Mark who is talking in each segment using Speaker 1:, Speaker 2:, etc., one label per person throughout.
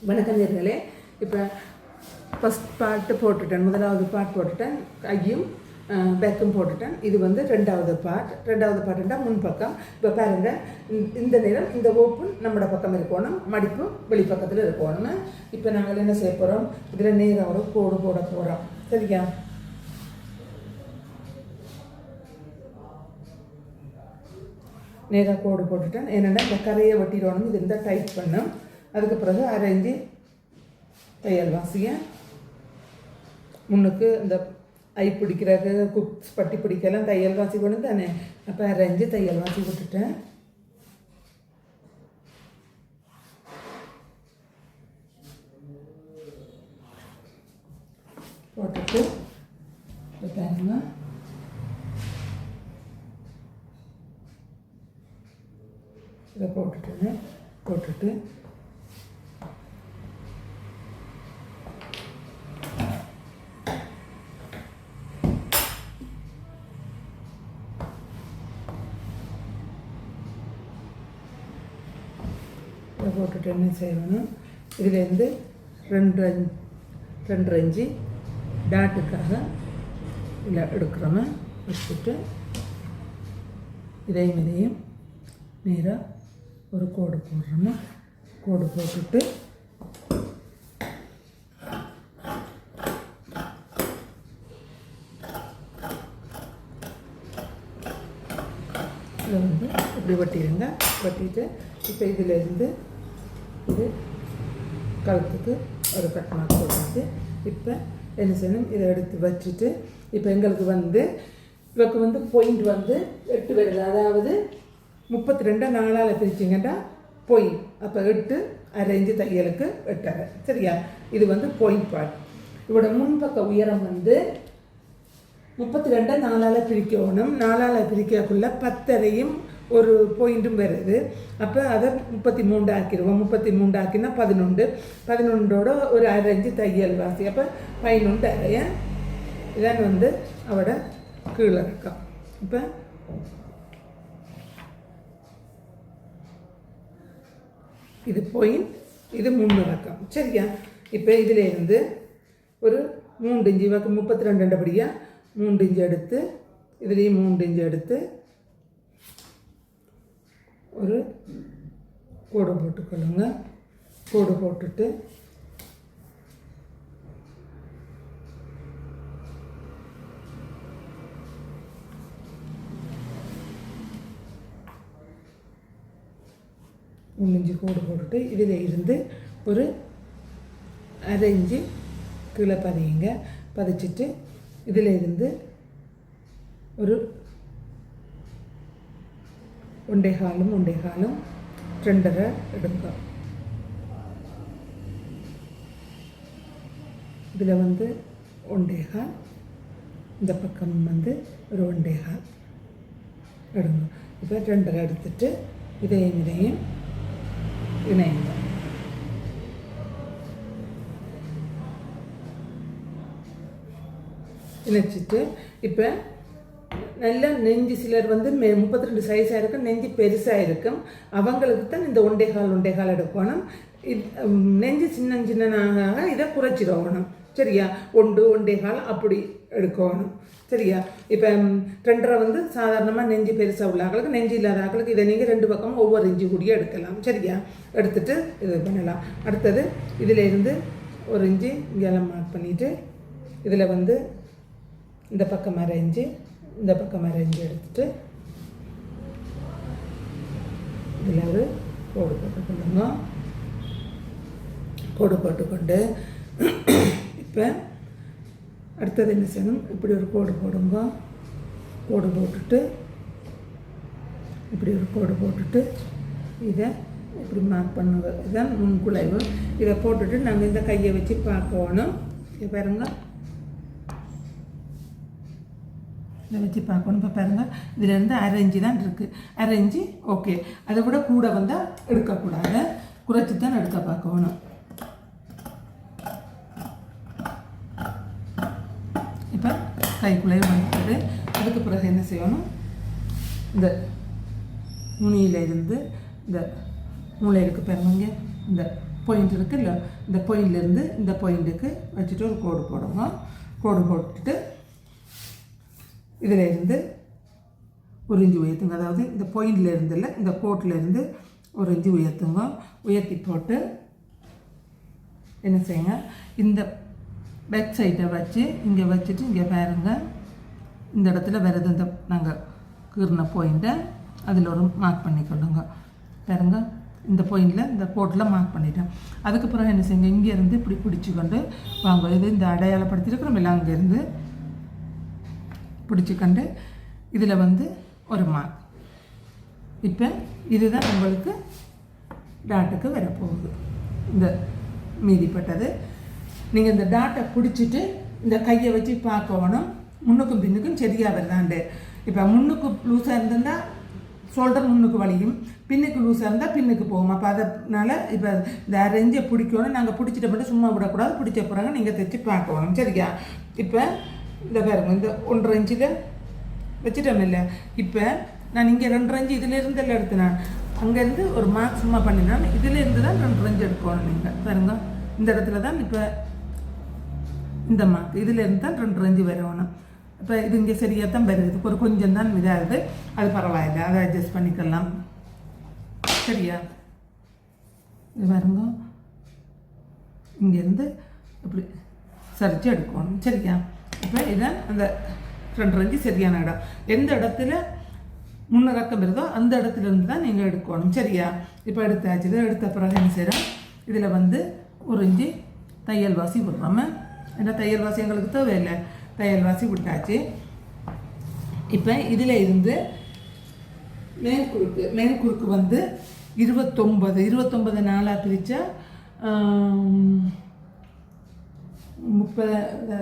Speaker 1: வணக்கம் நேர்களே. இப்போ ஃபஸ்ட் பார்ட்டு போட்டுட்டேன், முதலாவது பார்ட் போட்டுட்டேன், கையும் பேக்கும் போட்டுட்டேன். இது வந்து ரெண்டாவது பார்ட்டுண்டா முன்பக்கம். இப்போ பாருங்கள், இந்த நேரம் இந்த ஓப்பன் நம்மளோட பக்கம் இருக்கணும், மடிப்பு வெளிப்பக்கத்தில் இருக்கணும். இப்போ நாங்கள் என்ன செய்ய போகிறோம், இதில் நேரம் ஒரு கோடு போட போகிறோம். சரியா? நேராக கோடு போட்டுட்டேன். ஏன்னா இந்த கரையை வெட்டிடணும், இது இருந்தால் டைட் பண்ணும். அதுக்கு பிறகு அரைஞ்சி தையல் வாசிய முன்னுக்கு இந்த ஐ பிடிக்கிறது குக்ஸ் பட்டி பிடிக்கலாம் தையல் வாசி கொண்டு தானே. அப்போ அரைஞ்சி தையல் வாசி விட்டுட்டேன். போட்டுட்டு பாருங்க, இதை போட்டுட்டு என்ன செய்யணும், இதிலேருந்து ரெண்டு அஞ்சு டாட்டுக்காக இல்லை எடுக்கிறோம். வச்சுட்டு இதையும் நேராக ஒரு கோடு போடுறோம். கோடு போட்டுட்டு இதை வந்து இப்படி வெட்டிடுங்க. வெட்டிட்டு இப்போ இதிலேருந்து இது கழுத்துக்கு ஒரு கட் மார்க் போட்டு இப்போ என்ன செய்யணும், இதை எடுத்து வச்சுட்டு இப்போ எங்களுக்கு வந்து இவருக்கு வந்து பாயிண்ட் வந்து 8 வருது. அதாவது 32 4ஆல் பிரிச்சிங்கன்னா பாயிண்ட். அப்போ 8 அரைஞ்சு தையலுக்கு 8 அரை. சரியா? இது வந்து பாயிண்ட் பார்ட். இவரோட முன்பக்க உயரம் வந்து 32 4ஆல் பிரிக்கணும். 4ஆல் பிரிக்கக்குள்ள 10 அரையும் ஒரு பாயிண்ட்டும் வருது. அப்போ அதை 33 ஆக்கிடுவோம். 33 ஆக்கினா 11 ஒரு அரைஞ்சு தையல் வாசி. அப்போ 11 அரைய இதான் வந்து அவட கீழே இருக்கும். இப்போ இது பாயிண்ட், இது 3 இறக்கம். சரியா? இப்போ இதிலேருந்து ஒரு 3 இன்ச்சு 32 படியாக 3 இன்ச்சு எடுத்து இதுலேயும் 3 இன்ச்சு எடுத்து ஒரு கோடு போட்டுக்கொள்ளுங்க. கோடு போட்டுட்டு இஞ்சி கோடு போட்டுட்டு இதில் இருந்து ஒரு அரை இன்ச்சு கீழே பதியுங்க. பதிச்சுட்டு இதில் இருந்து ஒரு 1 காலும் 2.5 எடுங்க. இதில் வந்து 1 கால், இந்த பக்கம் வந்து ஒரு 1 கால் எடுங்க. இப்போ 2.5 எடுத்துட்டு இதையும் இணையுங்க. இணைச்சிட்டு இப்போ நல்ல நெஞ்சு சிலர் வந்து 32 சைஸாக இருக்கும், நெஞ்சு பெருசாக இருக்கும். அவங்களுக்கு தான் இந்த 1 கால் எடுக்கணும். நெஞ்சு சின்னனாக இதை குறைச்சிடணும். சரியா? 1 கால் அப்படி எடுக்கணும். சரியா? இப்போ 2.5 வந்து சாதாரணமாக நெஞ்சு பெருசாக உள்ள ஆக்களுக்கு, நெஞ்சு இல்லாத ஆக்களுக்கு இதை நீங்கள் 2 பக்கமும் ஒவ்வொரு இன்ச்சு கூடிய எடுக்கலாம். சரியா? எடுத்துட்டு இது பண்ணலாம். அடுத்தது இதில் இருந்து 1 இன்ச்சு இங்கெல்லாம் மார்க் பண்ணிவிட்டு இதில் வந்து இந்த பக்கம் அரைஞ்சு இந்த பக்கம் அரைஞ்சு எடுத்துட்டு இதில் ஒரு கோடு போட்டுக்கொள்ளுங்க. கோடு போட்டுக்கொண்டு இப்போ அடுத்தது என்ன செய்யணும், இப்படி ஒரு கோடு போடுங்க. கோடு போட்டுட்டு இப்படி ஒரு கோடு போட்டுட்டு இதை இப்படி மார்க் பண்ணுங்க. இதுதான் முன்குலைவு. இதை போட்டுட்டு நாங்கள் இந்த கையை வச்சு பார்க்கணும். இதை பாருங்க, இதை வச்சு பார்க்கணும். இப்போ பாருங்கள், இதிலேருந்து அரை இன்ச்சு தான் இருக்குது. அரை இன்ச்சு ஓகே. அதை விட கூட வந்தால் எடுக்கக்கூடாது, குறைச்சி தான் எடுக்க பார்க்கணும். இப்போ கைக்குள்ளே வந்துட்டு அதுக்கு பிறகு என்ன செய்யணும், இந்த நுனியில் இருந்து இந்த மூளை இருக்கு பாருங்க, இந்த பாயிண்ட் இருக்குல்ல, இந்த பாயிண்ட்லேருந்து இந்த பாயிண்ட்டுக்கு வச்சுட்டு ஒரு கோடு போடுங்க. கோடு போட்டுட்டு இதில் இருந்து ஒரு இன்ச்சு உயர்த்துங்க. அதாவது இந்த பாயிண்ட்லேருந்து இல்லை, இந்த கோட்டிலேருந்து ஒரு இன்ச்சு உயர்த்துங்க. உயர்த்தி போட்டு என்ன செய்யுங்க, இந்த பேக் சைட்டை வச்சு இங்கே வச்சுட்டு இங்கே பாருங்க, இந்த இடத்துல வருது இந்த நாங்கள் கீறின பாயிண்ட்டை அதில் ஒரு மார்க் பண்ணிக்கொள்ளுங்க. பாருங்க, இந்த பாயிண்டில் இந்த கோட்டில் மார்க் பண்ணிட்டேன். அதுக்கு பிறகு என்ன செய்யுங்க, இங்கேருந்து இப்படி பிடிச்சி கொண்டு வாங்க. இது இந்த அடையாளப்படுத்திருக்கிறோம் இல்லை, அங்கேருந்து பிடிச்சிக்கொண்டு இதில் வந்து ஒரு மார்க். இப்போ இதுதான் உங்களுக்கு டாட்டுக்கு வரப்போகுது. இந்த மீதிப்பட்டது நீங்கள் இந்த டாட்டை பிடிச்சிட்டு இந்த கையை வச்சு பார்க்கணும், முன்னுக்கும் பின்னுக்கும் சரியாக வருதாண்டு. இப்போ முன்னுக்கு லூஸாக இருந்திருந்தால் ஷோல்டர் முன்னுக்கு வலியும், பின்னுக்கு லூஸாக இருந்தால் பின்னுக்கு போகும். அப்போ அதனால் இப்போ இந்த ரெஞ்சை பிடிக்கணும். நாங்கள் பிடிச்சிட்ட மட்டும் சும்மா விடக்கூடாது, பிடிச்ச பிறகு நீங்கள் தைச்சி பார்க்கணும். சரியா? இப்போ இந்த பாருங்க, இந்த 1.5 இன்ச்சில் வச்சுட்டோம் இல்லை. இப்போ நான் இங்கே 2.5 இன்ச்சு இதிலேருந்து எல்லாம் எடுத்தேன். அங்கேருந்து ஒரு மார்க் சும்மா பண்ணினேன். இதிலேருந்து தான் 2.5 இன்ச்சு எடுக்கணும். நீங்கள் பாருங்க, இந்த இடத்துல தான் இப்போ இந்த மார்க் இதிலேருந்து தான் 2.5 இன்ச்சு வரணும். இப்போ இது இங்கே சரியாக தான் வருது, இதுக்கு ஒரு கொஞ்சம் தான் இதாகுது, அது பரவாயில்லை, அதை அட்ஜஸ்ட் பண்ணிக்கலாம். சரியா? இது பாருங்க, இங்கேருந்து இப்படி சரித்து எடுக்கணும். சரியா? இப்போ இதான் அந்த 2.5 இன்ச்சு சரியான இடம். எந்த இடத்துல முன்னிறக்கம் இருந்தோ அந்த இடத்துல இருந்து தான் நீங்கள் எடுக்கணும். சரியா? இப்போ எடுத்தாச்சு. இதை எடுத்த பிறகு என்ன செய்கிறோம், இதில் வந்து 1 இன்ச்சு தையல் வாசி விடுறோம். ஏன்னா தையல் வாசி எங்களுக்கு தேவையில்லை, தையல் வாசி விட்டாச்சு. இப்போ இதில் இருந்து மேல் குறுக்கு வந்து 29 நாளாக பிரித்தா 30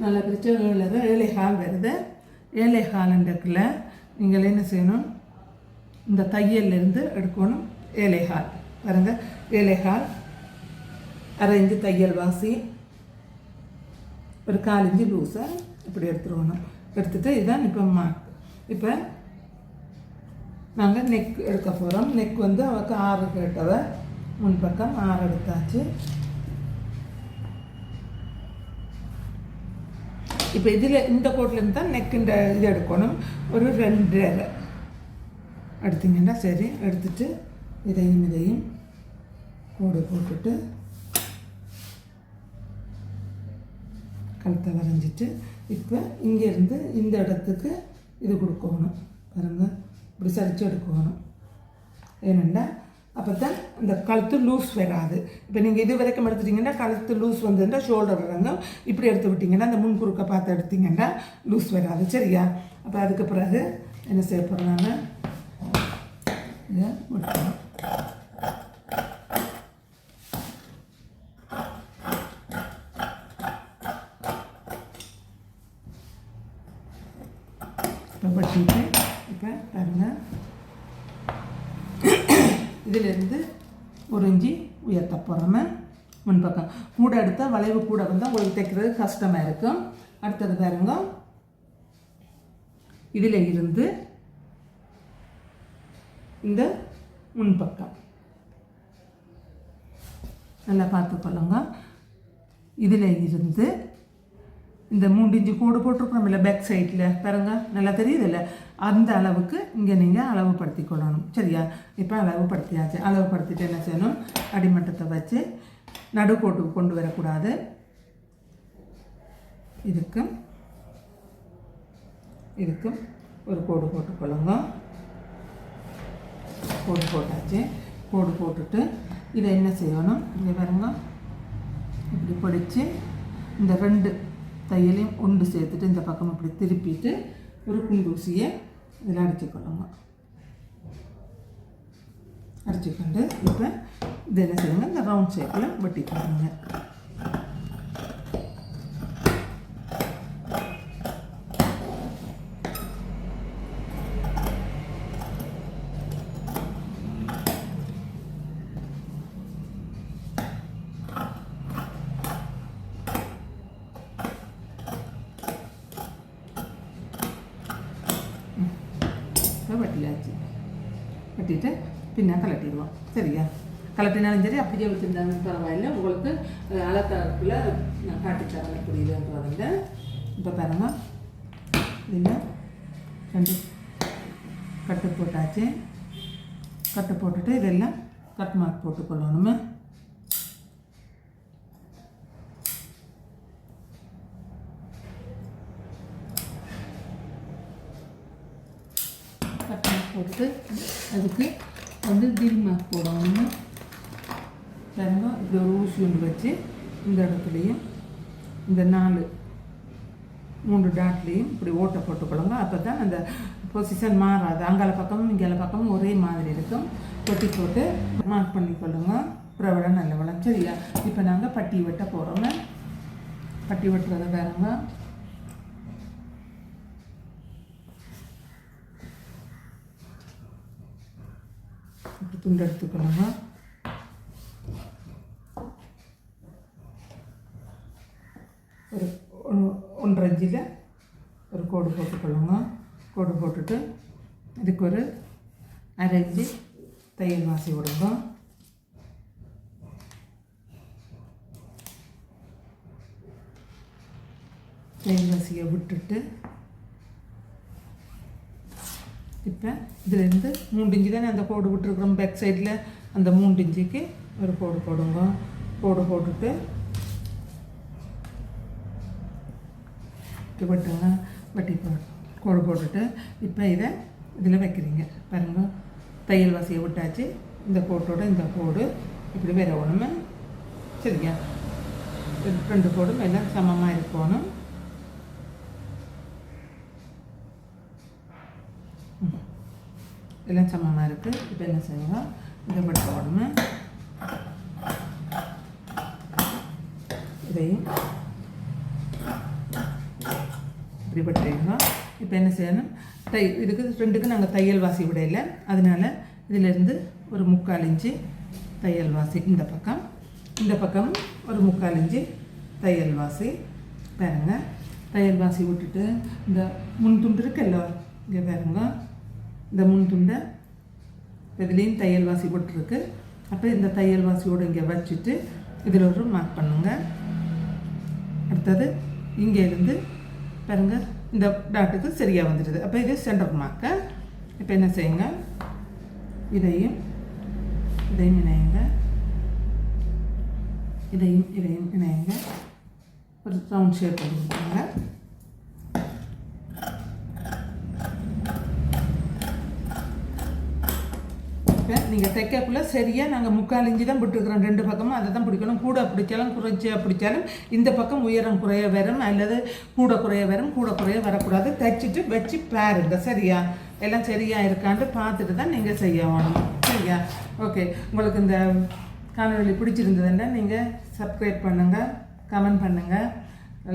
Speaker 1: நல்லா பிரித்தா 7.25 வருது. 7.25 நீங்கள் என்ன செய்யணும், இந்த தையல்லேருந்து எடுக்கணும் 7.25. பாருங்கள், 7.25 1/2 இன்ச்சு தையல் வாசி, ஒரு 1/4 இன்ச்சு லூஸை இப்படி எடுத்துருவணும். எடுத்துகிட்டு இதுதான் இப்போ மார்க். இப்போ நாங்கள் நெக் எடுக்க போகிறோம். நெக் வந்து அவருக்கு 6 கேட்டவ, முன்பக்கம் 6 எடுத்தாச்சு. இப்போ இதில் இந்த கோட்லேருந்து தான் நெக் இந்த இது எடுக்கணும். ஒரு 2.5 எடுத்திங்கன்னா சரி. எடுத்துட்டு இதையும் கோடு போட்டுட்டு கழுத்தை வரைஞ்சிட்டு இப்போ இங்கேருந்து இந்த இடத்துக்கு இது கொடுக்கணும். பாருங்கள், இப்படி சரித்து எடுக்கணும். ஏனெண்டா அப்போ தான் இந்த கழுத்து லூஸ் வராது. இப்போ நீங்கள் இது வரைக்கும் எடுத்துட்டிங்கன்னா கழுத்து லூஸ் வந்துருந்தா ஷோல்டர் இறங்கும். இப்படி எடுத்து விட்டிங்கன்னா அந்த முன் குறுக்க பார்த்து எடுத்திங்கன்னா லூஸ் வராது. சரியா? அப்போ அதுக்கு பிறகு என்ன செய்ய போகிறாங்க, இதை முடிக்கணும். இப்போ பட்டிட்டு இப்போ பாருங்கள், இதிலேருந்து 1 இன்ச்சு உயர்த்த போகிறோம். முன்பக்கம் கூட எடுத்தால் வளைவு கூட வந்தால் உங்களுக்கு தைக்கிறது கஷ்டமாக இருக்கும். அடுத்தது பாருங்க, இதில் இருந்து இந்த முன்பக்கம் நல்லா பார்த்துக்கொள்ளுங்க. இதில் இருந்து இந்த 3 இன்ச்சு கோடு போட்டிருக்கோம் இல்லை பேக் சைடில் பாருங்க, நல்லா தெரியுது இல்லை, அந்த அளவுக்கு இங்கே நீங்கள் அளவுப்படுத்தி கொள்ளணும். சரியா? இப்போ அளவுப்படுத்தியாச்சு. அளவுப்படுத்திட்டு என்ன செய்யணும், அடிமட்டத்தை வச்சு நடுக்கோட்டுக்கு கொண்டு வரக்கூடாது. இதுக்கும் ஒரு கோடு போட்டுக்கொள்ளுங்க. கோடு போட்டாச்சு. கோடு போட்டுட்டு இதை என்ன செய்யணும், இங்கே பாருங்க, இப்படி பிடிச்சி இந்த 2 தையலையும் ஒன்று சேர்த்துட்டு இந்த பக்கம் இப்படி திருப்பிட்டு ஒரு குண்டூசியை இதில் அடிச்சுக்கொள்ளுங்க. அடிச்சுக்கொண்டு இப்போ இது என்ன செய்யுங்க, இந்த ரவுண்ட் ஷேப்பில் வெட்டிக்கொள்ளுங்க. வெட்டியாச்சு. வெட்டிட்டு பின்னா கலட்டிடுவோம். சரியா? கலட்டினாலும் சரி அப்படியே வச்சுருந்தாலும் பரவாயில்லை. உங்களுக்கு அலக்காரத்தில் நான் காட்டித்தரேன் எப்படி இதுன்றதுங்க. இப்போ பாருங்க, இதில் 2 கட்டு போட்டாச்சு. கட்டு போட்டுட்டு இதெல்லாம் கட் மார்க் போட்டுக்கொள்ளணுமே. கட் மார்க் போட்டுட்டு அதுக்கு வந்து வில் மார்க் போடணும். பாருங்க, இப்படி ஒரு ஊசி ஒன்று வச்சு இந்த இடத்துலையும் இந்த 3 டாட்லேயும் இப்படி ஓட்டை போட்டுக்கொள்ளுங்க. அப்போ தான் அந்த பொசிஷன் மாறாது. அங்கால பக்கமும் இங்கால பக்கமும் ஒரே மாதிரி இருக்கும். கொட்டி போட்டு மார்க் பண்ணிக்கொள்ளுங்க. அப்புறம் விட நல்ல வளம். சரியா? இப்போ நாங்கள் பட்டி வெட்ட போகிறோங்க. பட்டி வெட்டுறதை பாருங்க. இப்படி துண்டு எடுத்துக்கொள்ளுங்க. ஒரு 1.5 இன்ச்சில் ஒரு கோடு போட்டுக்கொள்ளுங்க. கோடு போட்டுட்டு இதுக்கு ஒரு 1/2 இன்ச்சு தையல் வாசி விடுங்க. தையல் வாசியை விட்டுட்டு இப்போ இதுலேருந்து 3 இன்ச்சு தானே அந்த கோடு விட்டுருக்குறோம். பேக் சைடில் அந்த 3 இன்ச்சுக்கு ஒரு கோடு போடுங்க. கோடு போட்டுட்டு வெட்டுங்க. வெட்டி கோடு போட்டுட்டு இப்போ இதை இதில் வைக்கிறீங்க. பாருங்கள், தையல் வாசியை விட்டாச்சு. இந்த கோட்டோட இந்த கோடு இப்படி வேற ஒன்றுமே. சரியா? 2 கோடும் எல்லாம் சமமாக இருக்கணும். எல்லாம் சமமாக இருக்குது. இப்போ என்ன செய்யுங்க, இதை வெட்ட உடனே இதையும் இப்படி வெட்டுறீங்க. இப்போ என்ன செய்யணும், இதுக்கு 2க்கு நாங்கள் தையல் வாசி விடையில, அதனால் இதிலேருந்து ஒரு 3/4 இன்ச்சு தையல் வாசி இந்த பக்கம் ஒரு 3/4 இன்ச்சு தையல் வாசி. பாருங்க, தையல் வாசி விட்டுட்டு இந்த முன் துண்டு இருக்குல்ல, இங்கே பாருங்க, இந்த முன் துண்டை இதுலேயும் தையல் வாசி போட்டுருக்கு. அப்போ இந்த தையல் வாசியோடு இங்கே வச்சுட்டு இதில் ஒரு மார்க் பண்ணுங்க. அடுத்தது இங்கேருந்து பாருங்க, இந்த டாட்டுக்கு சரியாக வந்துடுது. அப்போ இது சென்டர் மார்க்க. இப்போ என்ன செய்யுங்க, இதையும் இணையுங்க. இதையும் இணையுங்க. ஒரு ரவுண்ட் ஷேப் கொடுக்குறாங்க. இப்போ நீங்கள் தைக்கக்குள்ளே சரியாக நாங்கள் 3/4 இன்ச்சு தான் பிடிச்சிருக்கிறோம். 2 பக்கமும் அதை தான் பிடிக்கணும். கூட பிடிச்சாலும் குறைச்சியாக பிடிச்சாலும் இந்த பக்கம் உயரம் குறைய வரும், அல்லது கூட குறைய வரும். கூட குறைய வரக்கூடாது. தைச்சிட்டு வச்சு பாருங்க. சரியா? எல்லாம் சரியாக இருக்கான்ட்டு பார்த்துட்டு தான் நீங்கள் செய்ய வேணும். சரியா? ஓகே, உங்களுக்கு இந்த காணொலி பிடிச்சிருந்ததுன்னா நீங்கள் சப்ஸ்கிரைப் பண்ணுங்கள், கமெண்ட் பண்ணுங்கள்,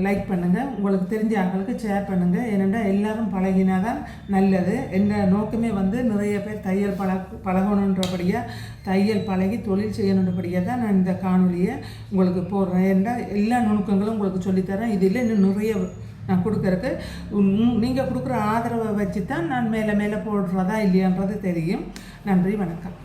Speaker 1: லைக் பண்ணுங்கள், உங்களுக்கு தெரிஞ்ச ஆட்களுக்கு ஷேர் பண்ணுங்கள். ஏனென்றா எல்லாரும் பழகினா தான் நல்லது. என்ன நோக்கமே வந்து நிறைய பேர் தையல் பழகணுன்றபடியாக, தையல் பழகி தொழில் செய்யணுன்றபடியாக தான் நான் இந்த காணொலியை உங்களுக்கு போடுறேன். ஏன்னா எல்லா நுணுக்கங்களும் உங்களுக்கு சொல்லித்தரேன். இதில் இன்னும் நிறைய நான் கொடுக்கறதுக்கு நீங்கள் கொடுக்குற ஆதரவை வச்சு தான் நான் மேலே போடுறதா இல்லையான்றது தெரியும். நன்றி, வணக்கம்.